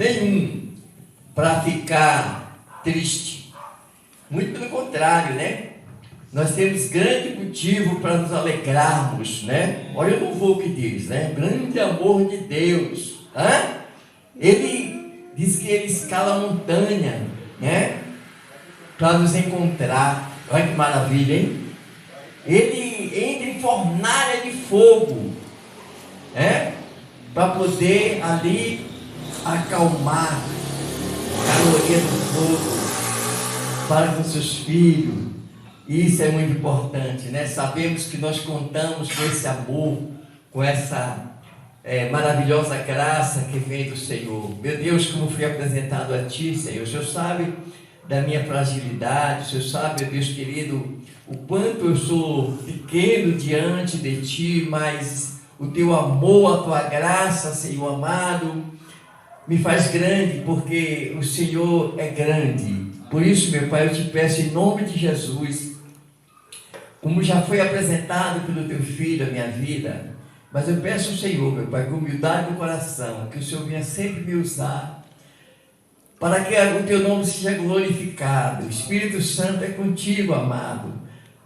nenhum para ficar triste. Muito pelo contrário, né? Nós temos grande motivo para nos alegrarmos, né? Olha o louvor que diz, né? Grande amor de Deus. Ele diz que ele escala a montanha, né? Para nos encontrar. Olha que maravilha, hein? Ele entra em fornalha de fogo, né? Para poder ali acalmar a caloria do fogo para com seus filhos. Isso é muito importante, né? Sabemos que nós contamos com esse amor, com essa maravilhosa graça que vem do Senhor. Meu Deus, como fui apresentado a Ti, Senhor. O Senhor sabe da minha fragilidade, o Senhor sabe, meu Deus querido, o quanto eu sou pequeno diante de Ti, mas o Teu amor, a Tua graça, Senhor amado, me faz grande, porque o Senhor é grande. Por isso, meu Pai, eu te peço em nome de Jesus, como já foi apresentado pelo Teu Filho a minha vida, mas eu peço ao Senhor, meu Pai, com humildade do coração, que o Senhor venha sempre me usar, para que o Teu nome seja glorificado. O Espírito Santo é contigo, amado.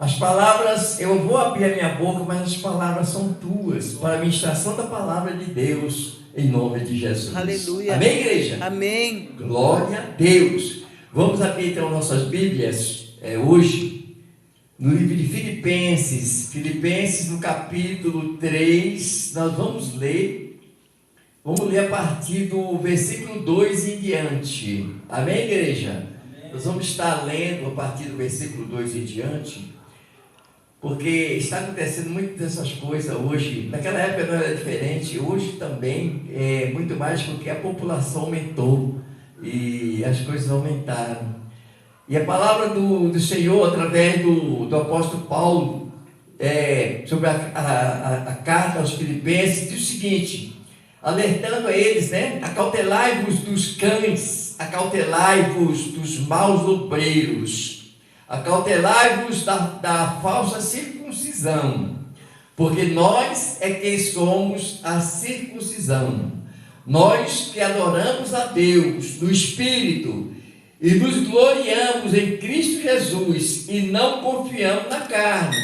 As palavras, eu vou abrir a minha boca, mas as palavras são Tuas, para a ministração da palavra de Deus, em nome de Jesus. Aleluia. Amém, igreja? Amém. Glória a Deus. Vamos abrir então nossas Bíblias hoje, no livro de Filipenses no capítulo 3, nós vamos ler a partir do versículo 2 em diante. Amém, igreja? Amém. Nós vamos estar lendo a partir do versículo 2 em diante, porque está acontecendo muitas dessas coisas hoje. Naquela época não era diferente, hoje também é muito mais, porque a população aumentou e as coisas aumentaram. E a palavra do Senhor, através do apóstolo Paulo, sobre a carta aos Filipenses, diz o seguinte, alertando a eles, né? Acautelai-vos dos cães, acautelai-vos dos maus obreiros, acautelai-vos da falsa circuncisão, porque nós é quem somos a circuncisão, nós que adoramos a Deus no Espírito, e nos gloriamos em Cristo Jesus e não confiamos na carne.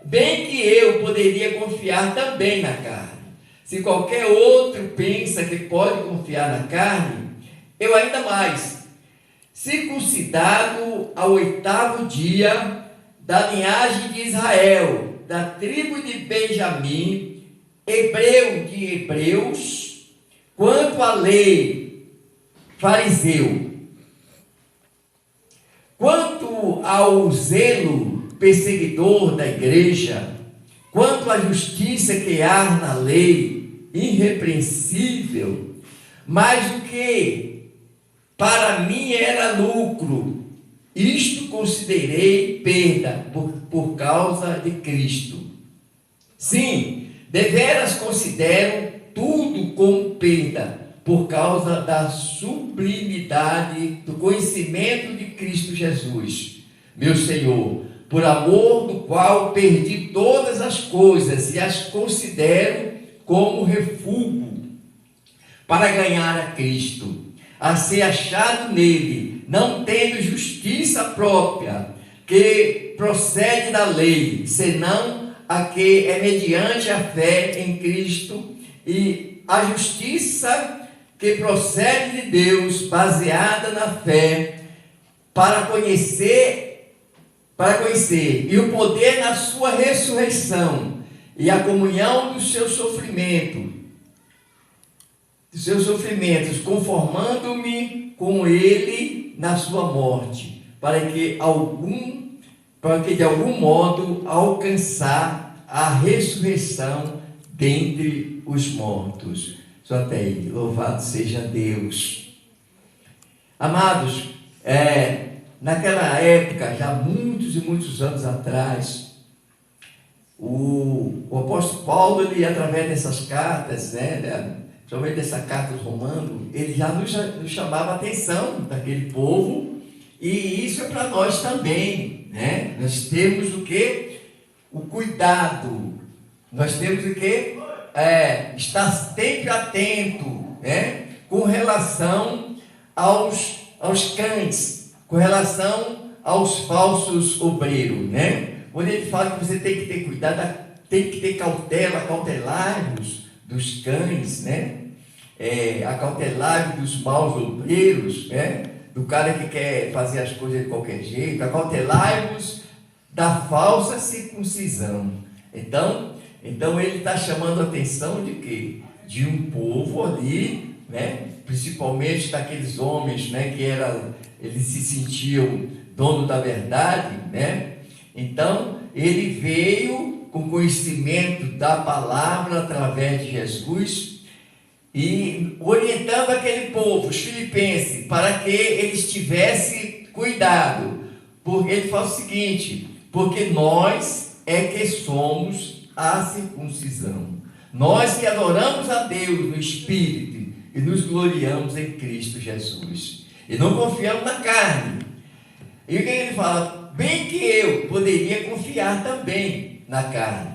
Bem que eu poderia confiar também na carne. Se qualquer outro pensa que pode confiar na carne, eu ainda mais. Circuncidado ao 8º dia da linhagem de Israel, da tribo de Benjamim, hebreu de hebreus, quanto à lei, fariseu. Quanto ao zelo perseguidor da igreja, quanto à justiça que há na lei, irrepreensível, mas o que para mim era lucro, isto considerei perda por causa de Cristo. Sim, deveras considero tudo como perda, por causa da sublimidade do conhecimento de Cristo Jesus, meu Senhor, por amor do qual perdi todas as coisas e as considero como refúgio, para ganhar a Cristo, a ser achado nele, não tendo justiça própria, que procede da lei, senão a que é mediante a fé em Cristo, e a justiça que procede de Deus, baseada na fé, para conhecer, e o poder na sua ressurreição, e a comunhão dos seus sofrimentos, conformando-me com ele na sua morte, para que de algum modo alcançar a ressurreição dentre os mortos. Só até aí, louvado seja Deus. Amados, naquela época, já muitos e muitos anos atrás, o apóstolo Paulo, ele, através dessas cartas, principalmente dessa carta aos Romanos, ele já nos chamava a atenção daquele povo, e isso é para nós também, né? Nós temos o quê? O cuidado, nós temos o quê? Estar sempre atento, né? com relação aos cães, com relação aos falsos obreiros, né? Quando ele fala que você tem que ter cuidado, tem que ter cautela, acautelai-vos dos cães, né? Acautelai-vos dos maus obreiros, né? Do cara que quer fazer as coisas de qualquer jeito, acautelai-vos da falsa circuncisão. Então ele está chamando a atenção de quê? De um povo ali, né? Principalmente daqueles homens, né? Que eles se sentiam dono da verdade, né? Então ele veio com conhecimento da palavra através de Jesus e orientando aquele povo, os filipenses, para que eles tivessem cuidado, porque ele fala o seguinte: porque nós é que somos a circuncisão, nós que adoramos a Deus no Espírito e nos gloriamos em Cristo Jesus, e não confiamos na carne. E o que ele fala? Bem que eu poderia confiar também na carne.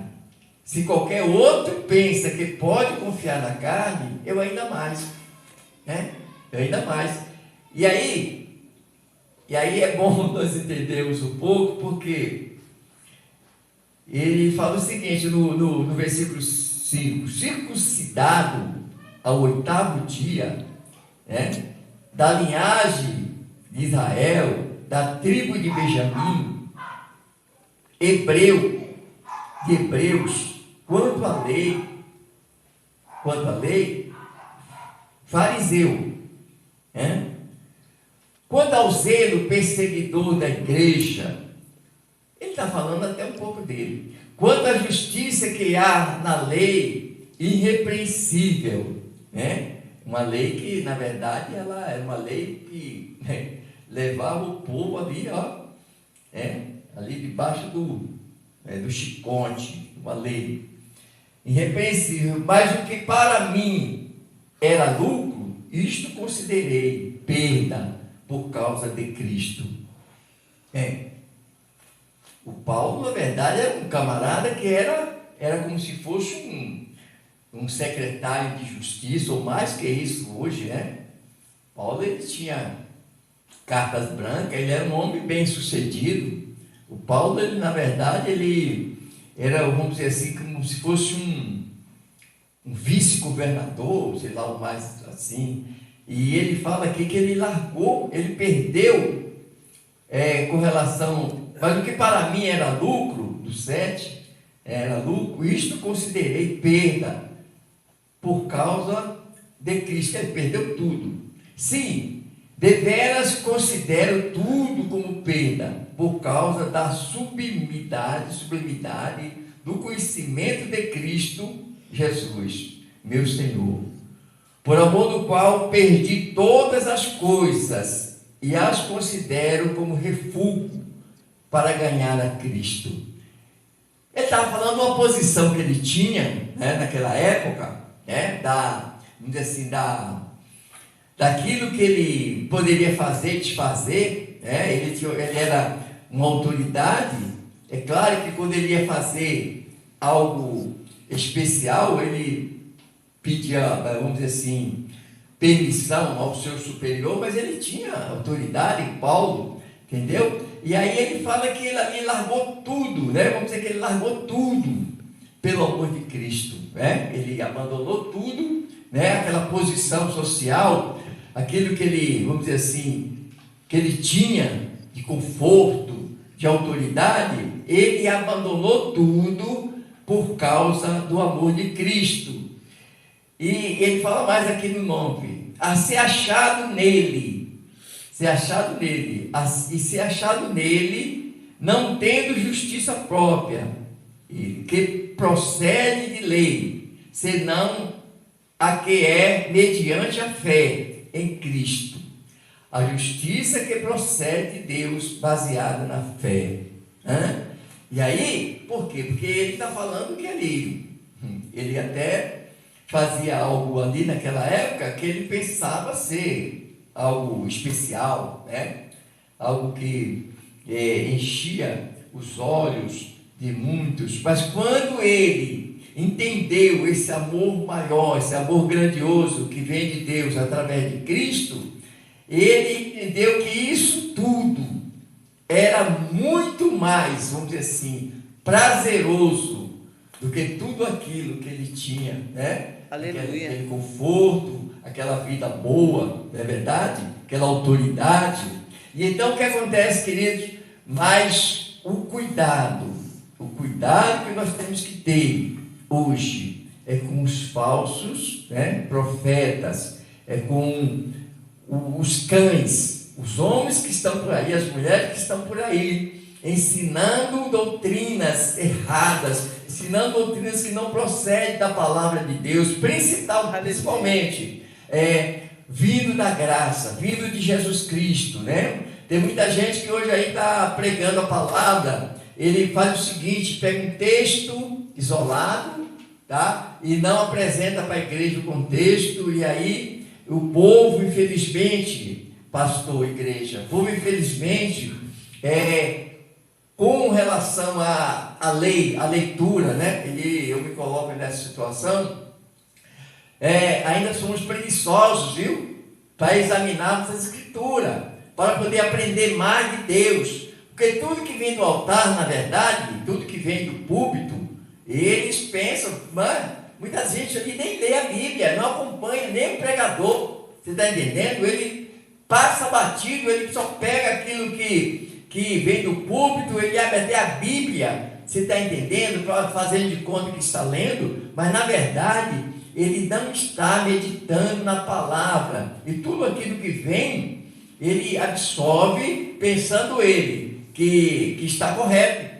Se qualquer outro pensa que pode confiar na carne, eu ainda mais, né? Eu ainda mais. E aí é bom nós entendermos um pouco, porque ele fala o seguinte, no versículo 5, circuncidado ao 8º dia, né, da linhagem de Israel, da tribo de Benjamim, hebreu, de hebreus, quanto à lei, fariseu, né? Quanto ao zelo perseguidor da igreja, ele está falando até um pouco dele. Quanto à justiça que há na lei, irrepreensível, né? Uma lei que, na verdade, ela é uma lei que, né, levava o povo ali, ali debaixo do chicote, uma lei irrepreensível. Mas o que para mim era lucro, isto considerei perda por causa de Cristo. O Paulo, na verdade, era um camarada que era como se fosse um secretário de justiça, ou mais que isso hoje, né? Paulo, ele tinha cartas brancas, ele era um homem bem sucedido. O Paulo, ele, na verdade, ele era, vamos dizer assim, como se fosse um vice-governador, sei lá, o mais assim. E ele fala aqui que ele perdeu com relação, mas o que para mim era lucro, do 7, era lucro, isto considerei perda por causa de Cristo. Ele perdeu tudo. Sim, deveras considero tudo como perda, por causa da sublimidade do conhecimento de Cristo Jesus, meu Senhor, por amor do qual perdi todas as coisas e as considero como refúgio para ganhar a Cristo. Ele estava falando de uma posição que ele tinha, né, naquela época, né, vamos dizer assim, daquilo que ele poderia fazer e desfazer, né? Ele era uma autoridade. É claro que quando ele ia fazer algo especial, ele pedia, vamos dizer assim, permissão ao seu superior, mas ele tinha autoridade, Paulo, entendeu? E aí ele fala que ele largou tudo, né? Vamos dizer que ele largou tudo pelo amor de Cristo, né? Ele abandonou tudo, né? Aquela posição social, aquilo que ele, vamos dizer assim, que ele tinha de conforto, de autoridade, ele abandonou tudo por causa do amor de Cristo. E ele fala mais aqui no 9, a ser achado nele, e ser achado nele, não tendo justiça própria, que procede de lei, senão a que é mediante a fé em Cristo, a justiça que procede de Deus, baseada na fé. E aí, por quê? Porque ele está falando que ele até fazia algo ali naquela época que ele pensava ser algo especial, né? Algo que enchia os olhos de muitos. Mas quando ele entendeu esse amor maior, esse amor grandioso que vem de Deus através de Cristo, ele entendeu que isso tudo era muito mais, vamos dizer assim, prazeroso do que tudo aquilo que ele tinha, né? Aleluia. Aquele conforto, aquela vida boa, não é verdade? Aquela autoridade. E então o que acontece, queridos? Mas o cuidado que nós temos que ter hoje é com os falsos, né, profetas, é com os cães, os homens que estão por aí, as mulheres que estão por aí, ensinando doutrinas erradas, ensinando doutrinas que não procedem da palavra de Deus, principalmente vindo da graça, vindo de Jesus Cristo, né? Tem muita gente que hoje aí está pregando a palavra, ele faz o seguinte, pega um texto isolado, tá? E não apresenta para a igreja o contexto, e aí o povo, infelizmente, pastor, igreja, o povo, infelizmente, com relação à lei, à leitura, né? E eu me coloco nessa situação, ainda somos preguiçosos, viu? Para examinarmos a Escritura, para poder aprender mais de Deus, porque tudo que vem do altar, na verdade, tudo que vem do púlpito, eles pensam, mano, muita gente ali nem lê a Bíblia, não acompanha nem o pregador, você está entendendo? Ele passa batido, ele só pega aquilo que vem do púlpito, ele abre até a Bíblia, você está entendendo? Fazendo de conta que está lendo, mas na verdade, ele não está meditando na palavra, e tudo aquilo que vem, ele absorve pensando ele que está correto.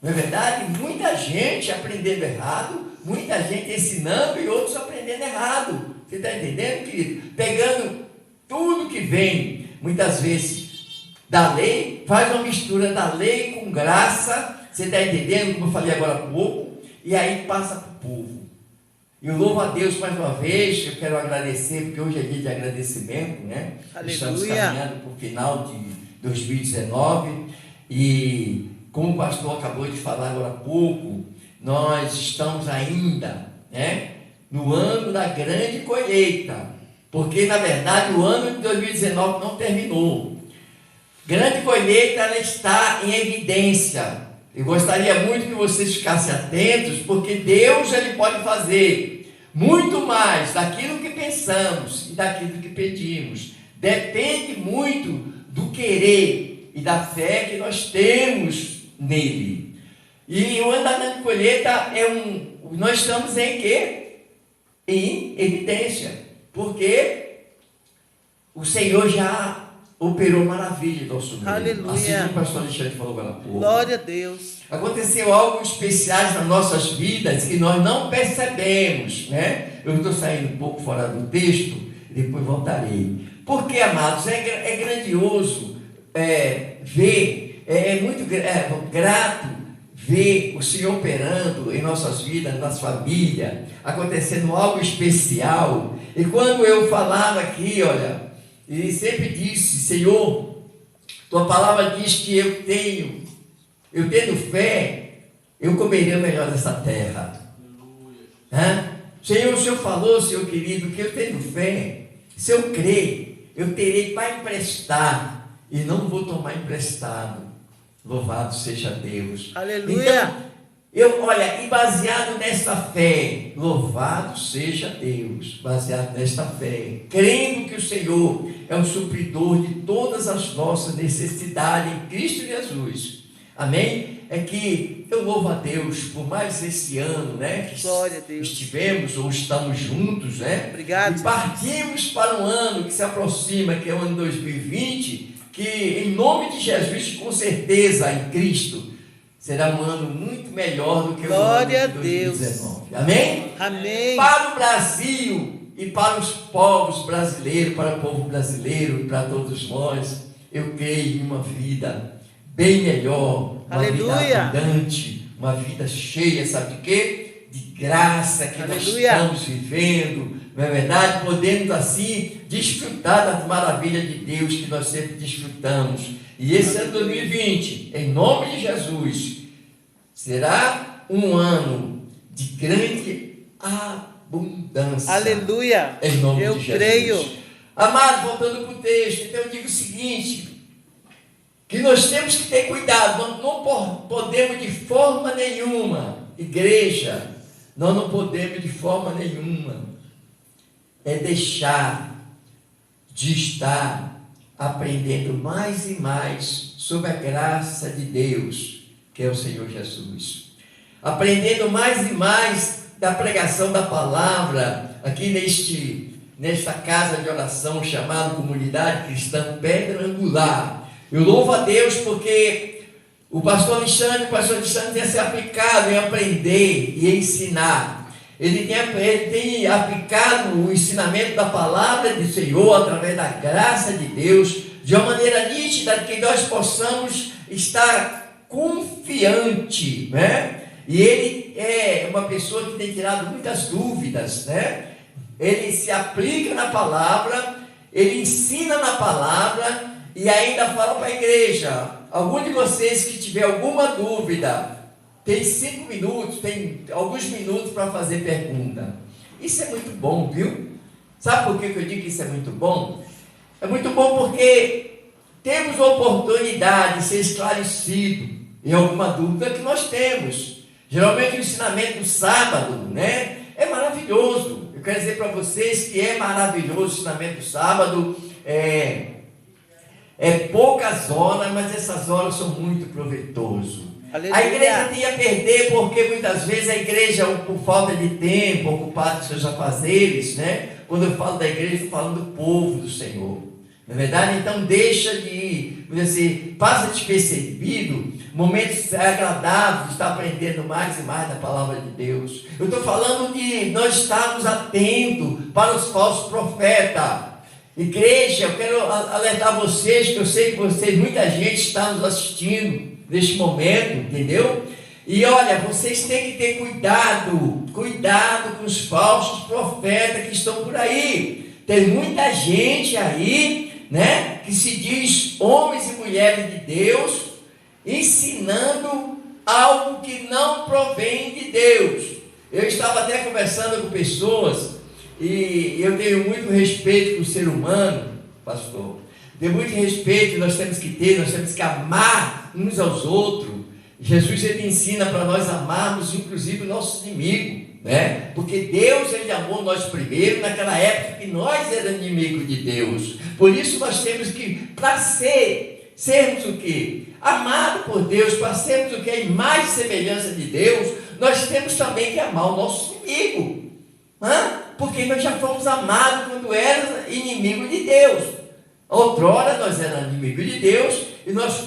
Não é verdade? Muita gente aprendendo errado, muita gente ensinando e outros aprendendo errado. Você está entendendo, querido? Pegando tudo que vem, muitas vezes, da lei, faz uma mistura da lei com graça, você está entendendo, como eu falei agora há pouco, e aí passa para o povo. E eu louvo a Deus mais uma vez, eu quero agradecer, porque hoje é dia de agradecimento, né? Aleluia. Estamos caminhando para o final de 2019, e como o pastor acabou de falar agora há pouco, nós estamos ainda, né, no ano da grande colheita, porque na verdade o ano de 2019 não terminou. Grande colheita, ela está em evidência. Eu gostaria muito que vocês ficassem atentos, porque Deus, ele pode fazer muito mais daquilo que pensamos e daquilo que pedimos. Depende muito do querer e da fé que nós temos nele. E o ano da grande colheita nós estamos em quê? Em evidência, porque o Senhor já operou maravilha em nosso meio. Aleluia. Assim como o pastor Alexandre falou agora há pouco. Glória a Deus. Aconteceu algo especial nas nossas vidas que nós não percebemos, né? Eu estou saindo um pouco fora do texto, depois voltarei. Porque, amados, é grandioso ver, é muito grato ver o Senhor operando em nossas vidas, na nossa família, acontecendo algo especial. E quando eu falava aqui, olha, ele sempre disse, Senhor, tua palavra diz que eu tendo fé, eu comerei o melhor dessa terra. Senhor, o Senhor falou, Senhor querido, que eu tendo fé, se eu crer, eu terei para emprestar, e não vou tomar emprestado. Louvado seja Deus. Aleluia. Então, e baseado nesta fé, louvado seja Deus, baseado nesta fé, crendo que o Senhor é o supridor de todas as nossas necessidades em Cristo Jesus. Amém? É que eu louvo a Deus por mais esse ano, né? Que glória a Deus. Estivemos ou estamos juntos, né? Obrigado. E partimos para um ano que se aproxima, que é o ano 2020, que em nome de Jesus, com certeza em Cristo, será um ano muito melhor do que o ano de 2019. Amém? Amém. Para o Brasil e para os povos brasileiros, para o povo brasileiro e para todos nós, eu creio em uma vida bem melhor, uma vida abundante, uma vida cheia, sabe de quê? De graça que nós estamos vivendo, não é verdade? Podendo assim desfrutar das maravilhas de Deus que nós sempre desfrutamos. E esse ano 2020, em nome de Jesus, será um ano de grande abundância. Aleluia. Em nome Eu de Jesus. creio. Amado, voltando para o texto, então eu digo o seguinte, que nós temos que ter cuidado, nós não podemos de forma nenhuma, igreja, nós não podemos de forma nenhuma, deixar de estar aprendendo mais e mais sobre a graça de Deus, que é o Senhor Jesus. Aprendendo mais e mais da pregação da palavra, aqui nesta casa de oração chamada Comunidade Cristã Pedra Angular. Eu louvo a Deus porque o pastor Alexandre tem se aplicado em aprender e ensinar. Ele tem aplicado o ensinamento da palavra do Senhor através da graça de Deus, de uma maneira nítida, que nós possamos estar confiante, né? E ele é uma pessoa que tem tirado muitas dúvidas, né? Ele se aplica na palavra, ele ensina na palavra e ainda fala para a igreja. Algum de vocês que tiver alguma dúvida, tem 5 minutos, tem alguns minutos para fazer pergunta. Isso é muito bom, viu? Sabe por que eu digo que isso é muito bom? É muito bom porque temos a oportunidade de ser esclarecido em alguma dúvida que nós temos. Geralmente o ensinamento do sábado, né, é maravilhoso. Eu quero dizer para vocês que é maravilhoso o ensinamento do sábado. Poucas horas, mas essas horas são muito proveitosas. Aleluia. A igreja tem a perder porque muitas vezes a igreja, por falta de tempo, ocupada com seus afazeres, né? Quando eu falo da igreja, estou falando do povo do Senhor. Não é verdade? Então deixa de, passa despercebido momentos agradáveis de estar aprendendo mais e mais da palavra de Deus. Eu estou falando de nós estarmos atentos para os falsos profetas. Igreja, eu quero alertar vocês, que eu sei que muita gente está nos assistindo neste momento, entendeu? E olha, vocês têm que ter cuidado com os falsos profetas que estão por aí. Tem muita gente aí, né, que se diz homens e mulheres de Deus, ensinando algo que não provém de Deus. Eu estava até conversando com pessoas, e eu tenho muito respeito para o ser humano, pastor. Tenho muito respeito, nós temos que amar uns aos outros. Jesus, ele ensina para nós amarmos, inclusive, o nosso inimigo, né? Porque Deus, ele amou nós primeiro, naquela época que nós éramos inimigos de Deus. Por isso nós temos que, para sermos o quê? Amados por Deus, para sermos o quê? A imagem e semelhança de Deus, nós temos também que amar o nosso inimigo. Porque nós já fomos amados quando éramos inimigos de Deus. Outrora nós éramos inimigos de Deus e nós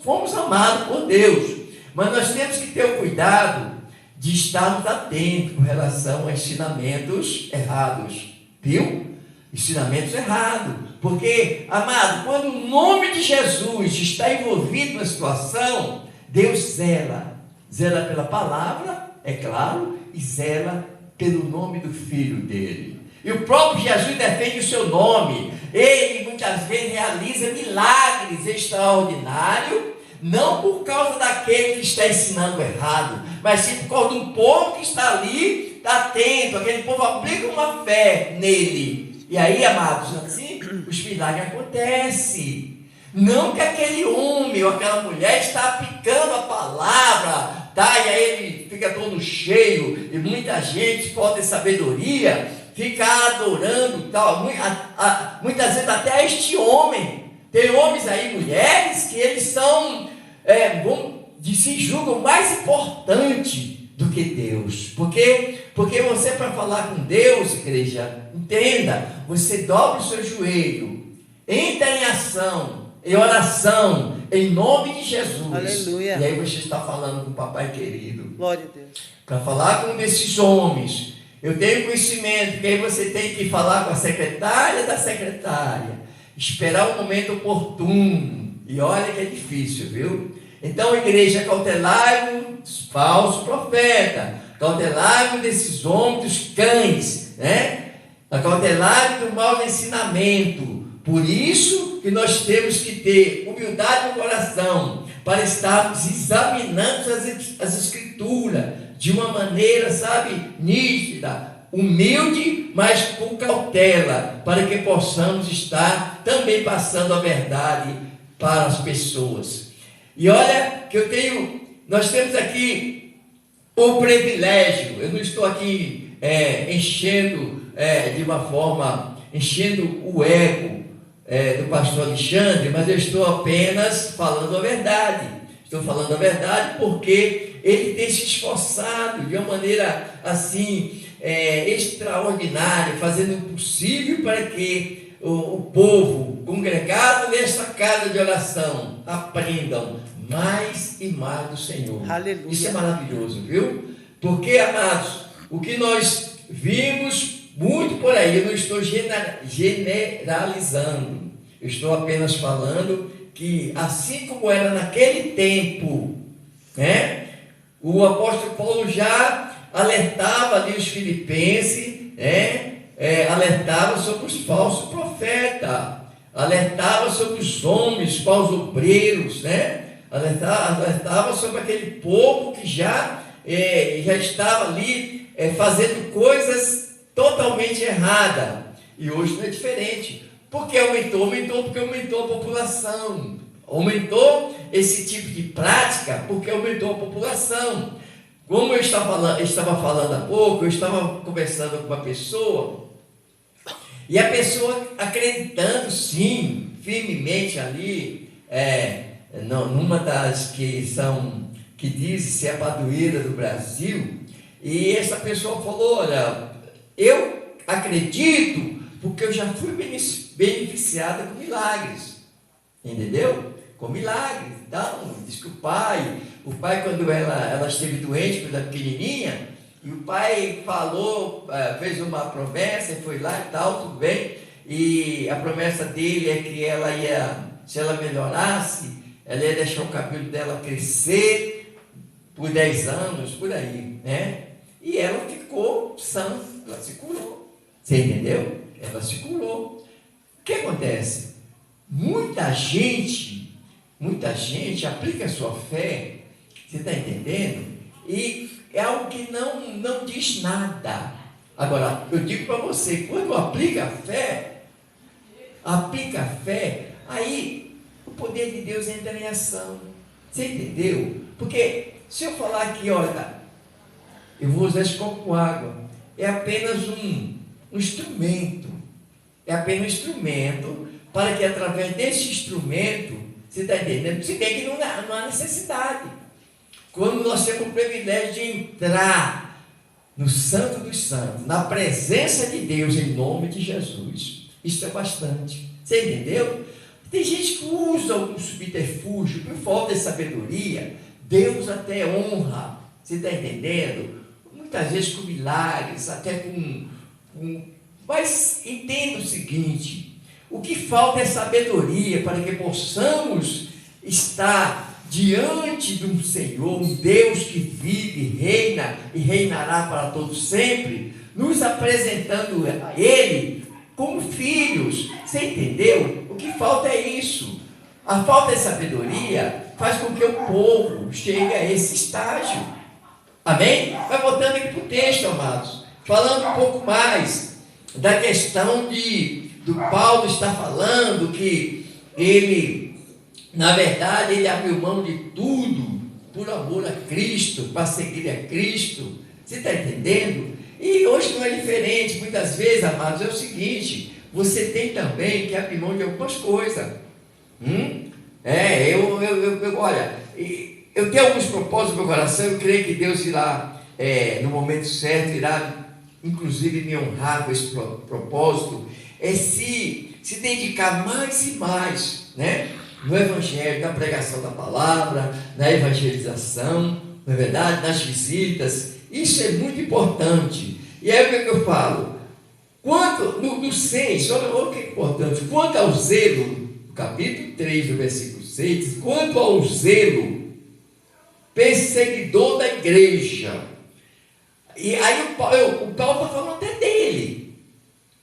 fomos amados por Deus. Mas nós temos que ter o cuidado de estarmos atentos com relação a ensinamentos errados. Viu? Ensinamentos errados. Porque, amado, quando o nome de Jesus está envolvido na situação, Deus zela. Zela pela palavra, é claro, e zela pelo nome do Filho dele. E o próprio Jesus defende o seu nome. Ele muitas vezes realiza milagres extraordinários, não por causa daquele que está ensinando errado, mas sim por causa do povo que está ali, está atento. Aquele povo aplica uma fé nele. E aí, amados, assim, os milagres acontecem. Não que aquele homem ou aquela mulher está aplicando a palavra, tá? E aí ele fica todo cheio, e muita gente pode ter sabedoria, fica adorando, tal. Muitas vezes até este homem. Tem homens aí, mulheres, que eles são, se julgam mais importante do que Deus. Porque você, para falar com Deus, igreja, entenda, você dobra o seu joelho, entra em ação, em oração, em nome de Jesus. Aleluia. E aí você está falando com o papai querido. Glória a Deus. Para falar com um desses homens, eu tenho conhecimento que aí você tem que falar com a secretária da secretária, esperar o momento oportuno. E olha que é difícil, viu? Então, igreja, cautelai-vos dos falsos profetas, cautelai-vos desses homens, dos cães, né? Cautelai-vos do mau ensinamento. Por isso que nós temos que ter humildade no coração, para estarmos examinando as escrituras, de uma maneira, sabe, nítida, humilde, mas com cautela, para que possamos estar também passando a verdade para as pessoas. E olha que nós temos aqui o privilégio, eu não estou aqui enchendo de uma forma, enchendo o ego do pastor Alexandre, mas eu estou apenas falando a verdade. Estou falando a verdade porque ele tem se esforçado de uma maneira assim, extraordinária, fazendo o possível para que o povo congregado nesta casa de oração aprendam mais e mais do Senhor. Aleluia. Isso é maravilhoso, viu? Porque, amados, o que nós vimos muito por aí, eu não estou generalizando, eu estou apenas falando que assim como era naquele tempo, né, o apóstolo Paulo já alertava ali os filipenses, alertava sobre os falsos profetas, alertava sobre os homens, falsos obreiros, alertava sobre aquele povo que já estava ali fazendo coisas totalmente erradas. E hoje não é diferente. Por que aumentou? Porque aumentou a população. Aumentou esse tipo de prática porque aumentou a população. Como eu estava falando há pouco, eu estava conversando com uma pessoa, e a pessoa acreditando sim, firmemente ali, numa das que diz ser a padroeira do Brasil, e essa pessoa falou: olha, eu acredito porque eu já fui beneficiada com milagres, entendeu? Com milagres. Então, diz que o pai quando ela esteve doente, quando era pequenininha, e o pai falou, fez uma promessa, e foi lá e tal, tudo bem, e a promessa dele é que ela ia, se ela melhorasse, ela ia deixar o cabelo dela crescer por 10 anos, por aí, né? E ela ficou sã, ela se curou. Você entendeu? Ela se curou. O que acontece? Muita gente aplica a sua fé, você está entendendo? E é algo que não diz nada. Agora, eu digo para você, quando aplica a fé, aí o poder de Deus entra em ação. Você entendeu? Porque se eu falar aqui, olha, eu vou usar esse copo com água, é apenas um instrumento. É apenas um instrumento para que através desse instrumento, você está entendendo? Se bem que não há necessidade. Quando nós temos o privilégio de entrar no Santo dos Santos, na presença de Deus, em nome de Jesus, isso é bastante. Você entendeu? Tem gente que usa algum subterfúgio por falta de sabedoria. Deus até honra. Você está entendendo? Muitas vezes com milagres, até mas entenda o seguinte: o que falta é sabedoria para que possamos estar diante de um Senhor, um Deus que vive, reina e reinará para todos sempre, nos apresentando a Ele como filhos. Você entendeu? O que falta é isso. A falta de sabedoria faz com que o povo chegue a esse estágio. Amém? Vai voltando aqui para o texto, amados, falando um pouco mais da questão do Paulo estar falando que ele, na verdade, ele abriu mão de tudo por amor a Cristo, para seguir a Cristo. Você está entendendo? E hoje não é diferente. Muitas vezes, amados, é o seguinte: você tem também que abrir mão de algumas coisas. Olha, eu tenho alguns propósitos no meu coração. Eu creio que Deus irá, no momento certo, irá inclusive me honrar com esse propósito. É se dedicar mais e mais, né, no Evangelho, na pregação da palavra, na evangelização, não é verdade? Nas visitas. Isso é muito importante. E aí o que eu falo? Quanto, no 6, olha o que é importante. Quanto ao zelo, no capítulo 3, do versículo 6, quanto ao zelo perseguidor da igreja. E aí o Paulo está falando até dele.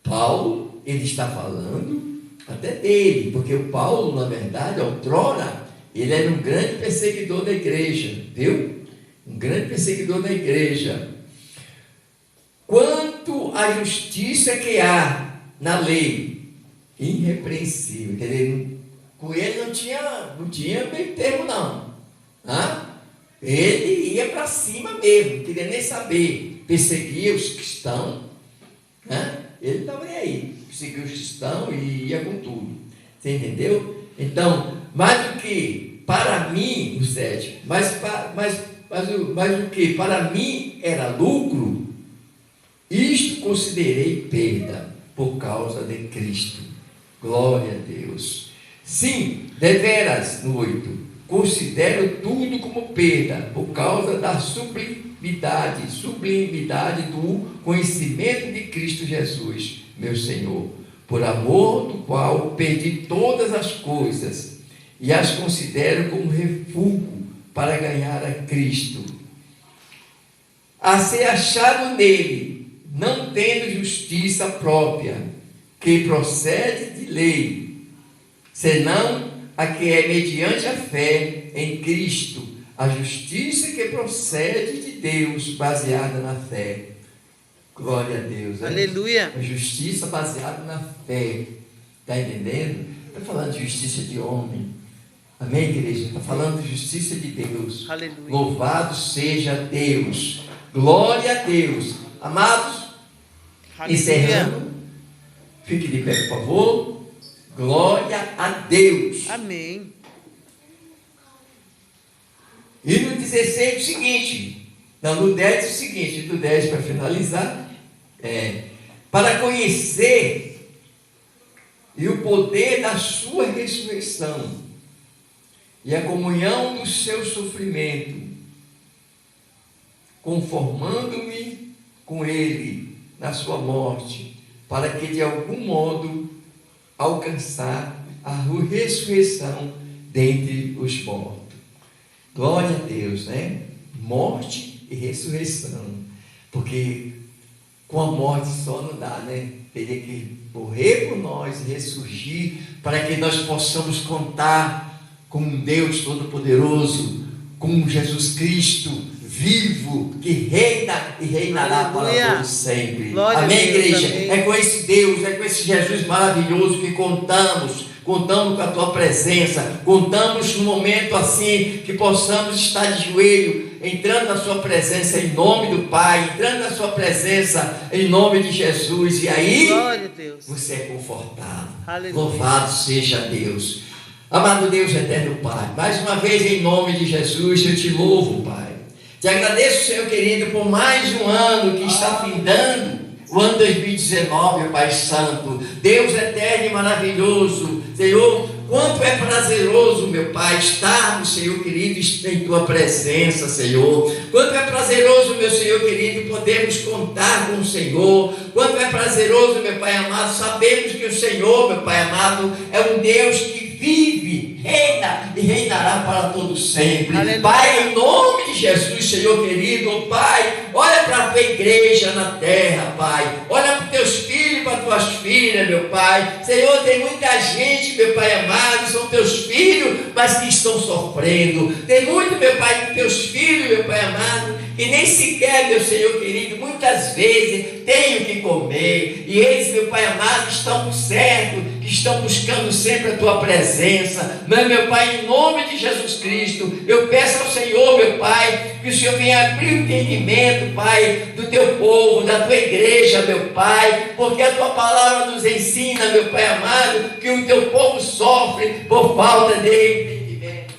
Paulo, ele está falando até dele, porque o Paulo, na verdade, outrora, ele era um grande perseguidor da igreja, viu? um grande perseguidor da igreja. Quanto à justiça que há na lei, irrepreensível. Quer dizer, com ele não tinha meio termo, não. Ele ia para cima mesmo, não queria nem saber. Perseguia os cristãos. Ele estava nem aí. Perseguia os cristãos e ia com tudo. Você entendeu? Então, mais do que para mim, o 7, mas o que para mim era lucro, isto considerei perda por causa de Cristo. Glória a Deus. Sim, deveras, no 8, considero tudo como perda por causa da sublimidade do conhecimento de Cristo Jesus, meu Senhor, por amor do qual perdi todas as coisas e as considero como refúgio para ganhar a Cristo, a ser achado nele, não tendo justiça própria, que procede de lei, senão a que é mediante a fé em Cristo, a justiça que procede de Deus, baseada na fé. Glória a Deus. Aleluia. A justiça baseada na fé. Está entendendo? Está falando de justiça de homem. Amém, igreja? Está falando de justiça de Deus. Aleluia. Louvado seja Deus. Glória a Deus. Amados, Aleluia. Encerrando. Fique de pé, por favor. Glória a Deus. Amém. E no 16 o seguinte. Não, no 10 o seguinte. No 10 para finalizar. Para conhecer e o poder da sua ressurreição e a comunhão do seu sofrimento, conformando-me com ele na sua morte, para que de algum modo alcançar a ressurreição dentre os mortos. Glória a Deus, né? Morte e ressurreição, porque com a morte só não dá, né? Teria que morrer por nós e ressurgir, para que nós possamos contar com um Deus Todo-Poderoso, com Jesus Cristo vivo, que reina e reinará para todos sempre. Glória amém, Deus, igreja? amém. É com esse Deus, é com esse Jesus maravilhoso que contamos com a tua presença, contamos num momento assim, que possamos estar de joelho, entrando na sua presença em nome do Pai, entrando na sua presença em nome de Jesus, e aí, Glória a Deus. você é confortado. Aleluia. Louvado seja Deus. Amado Deus eterno Pai, mais uma vez em nome de Jesus eu te louvo, Pai. Te agradeço, Senhor querido, por mais um ano que está findando, o ano 2019, meu Pai Santo. Deus eterno e maravilhoso, Senhor, quanto é prazeroso, meu Pai, estarmos, Senhor querido, em Tua presença, Senhor. Quanto é prazeroso, meu Senhor querido, podermos contar com o Senhor. Quanto é prazeroso, meu Pai amado, sabemos que o Senhor, meu Pai amado, é um Deus que vive, reina e reinará para todos sempre. Aleluia. Pai, em nome de Jesus, Senhor querido, Pai, olha para a tua igreja na terra, Pai. Olha para os teus filhos, para as tuas filhas, meu Pai. Senhor, tem muita gente, meu Pai amado, são teus filhos, mas que estão sofrendo. Tem muito, meu Pai, teus filhos, meu Pai amado, que nem sequer, meu Senhor querido, muitas vezes têm o que comer. E eles, meu Pai amado, estão certos, que estão buscando sempre a tua presença. Mas, meu Pai, em nome de Jesus Cristo, eu peço ao Senhor, meu Pai, que o Senhor venha abrir o entendimento, Pai, do teu povo, da tua igreja, meu Pai, porque a tua palavra nos ensina, meu Pai amado, que o teu povo sofre por falta de entendimento.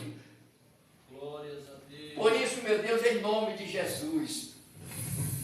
Glórias a Deus. Por isso, meu Deus, em nome de Jesus,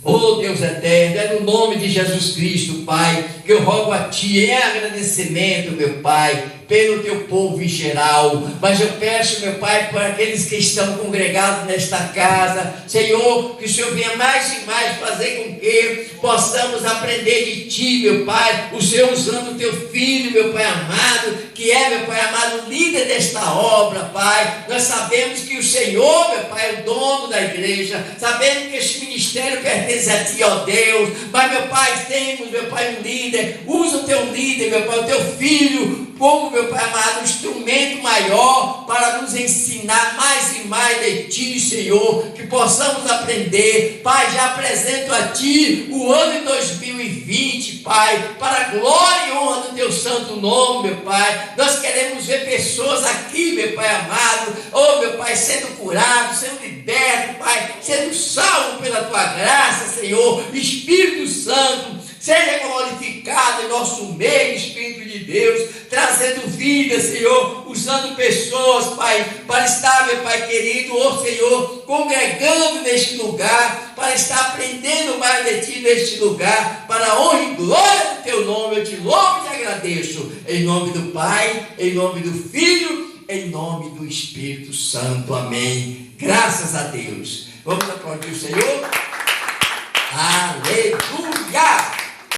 oh Deus eterno, é no nome de Jesus Cristo, Pai, que eu rogo a Ti em agradecimento, meu Pai, pelo Teu povo em geral, mas eu peço, meu Pai, para aqueles que estão congregados nesta casa, Senhor, que o Senhor venha mais e mais fazer com que possamos aprender de Ti, meu Pai, o Senhor usando o Teu Filho, meu Pai amado, que é, meu Pai amado, líder desta obra, Pai. Nós sabemos que o Senhor, meu Pai, é o dono da igreja, sabemos que este ministério pertence a Ti, ó Deus, mas, meu Pai, temos, meu Pai, um líder, usa o Teu líder, meu Pai, o Teu Filho, como, meu Pai amado, um instrumento maior para nos ensinar mais e mais de Ti, Senhor, que possamos aprender. Pai, já apresento a Ti o ano de 2020, Pai, para a glória e honra do Teu santo nome, meu Pai. Nós queremos ver pessoas aqui, meu Pai amado, oh, meu Pai, sendo curados, sendo libertos, Pai, sendo salvos pela Tua graça, Senhor. Espírito Santo, seja glorificado em nosso meio, Espírito de Deus, trazendo vida, Senhor, usando pessoas, Pai, para estar, meu Pai querido, oh Senhor, congregando neste lugar, para estar aprendendo mais de Ti neste lugar, para a honra e glória do Teu nome. Eu Te louvo e Te agradeço, em nome do Pai, em nome do Filho, em nome do Espírito Santo. Amém. Graças a Deus. Vamos aplaudir o Senhor. Aleluia!